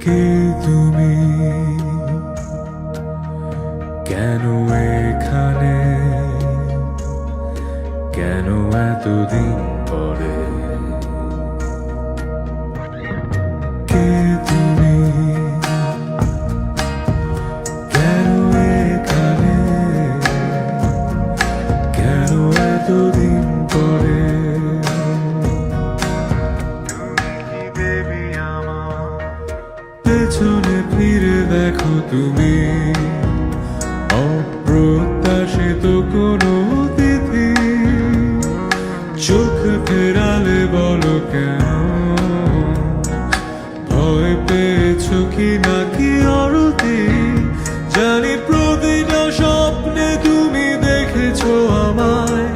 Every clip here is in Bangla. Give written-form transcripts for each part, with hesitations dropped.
কে তুমি, কেন এখানে, কেন এতদিন পরে? কে তুমি, কেন এখানে, কেন এতদিন পরে? পেছনে ফিরে দেখো তুমি, অপ্রত্যাশিত কোনো অতিথি। চোখ ফেরালে বলো কেন, ভয় পেয়েছো কি নাকি আরতি? জানি প্রতিটা স্বপ্নে তুমি দেখেছো আমায়,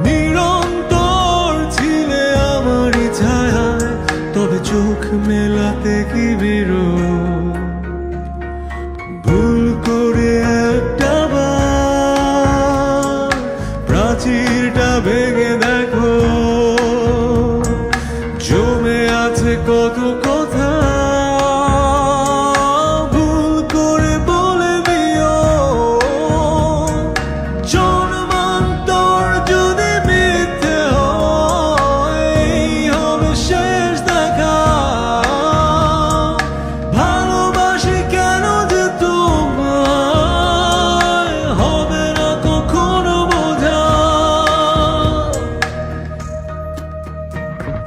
নিরন্তর ছিলে আমারই ছায়ায়। তবে চোখ মেলাতে কি বিরোধ? ভুল করে একটা বার প্রাচীরটা ভেঙে দেখো, জমে আছে কত কথা। ভুল করে বলে দিও, জন্মান্তর যদি মিথ্যে হয়, এই হবে শেষ দেখা। ভালোবাসি কেন যে তোমায়, হবে না কখনো বোঝা।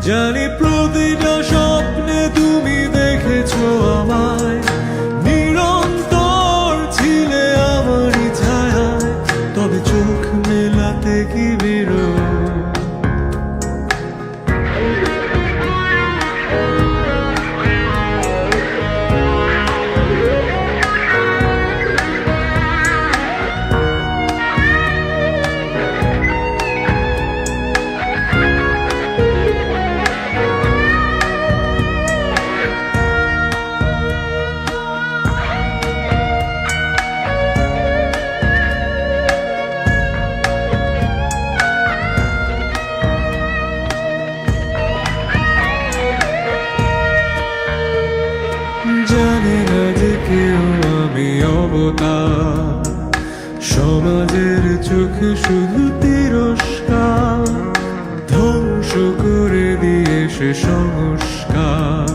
জানি প্রতিটা স্বপ্নে তুমি দেখেছো আমায়, নিরন্তর ছিলে আমারই ছায়ায়। তবে চোখ মেলাতে কি বিরোধ? জানে না যে কেউ আমি অবতার, সমাজের চোখে শুধু তিরস্কার। ধ্বংস করে দিয়ে সে সংস্কার,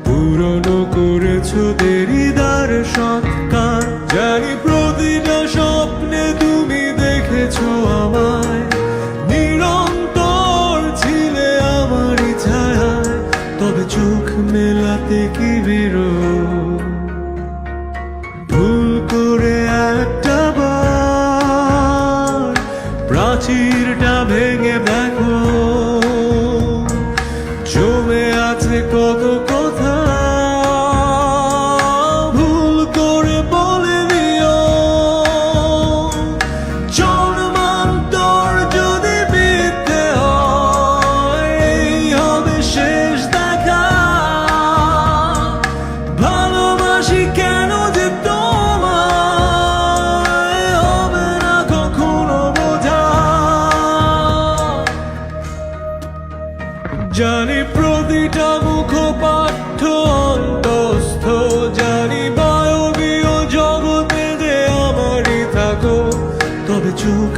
পুরনো করেছো দেরিদার সৎকার। জানি প্রতিটা স্বপ্নে তুমি দেখেছো আমায়, নিরন্তর ছিলে আমারই ছায়ায়। তবে চোখ মেলাতে কি বিরোধ? ভুল করে একটা বার প্রাচীরটা ভেঙে দেখো, জমে আছে কত কথা। ভুল করে বলে দিও, জন্মান্তর যদি মিথ্যে হয়, এই হবে শেষ দেখা। ভালোবাসি কেন যে তোমায়, হবে না কখনো বোঝা। জানি প্রতিটা মুখপাঠ্য অন্তস্থ, জানি বায়বীয় জগতে যে আমারই থাকো। তবে চোখ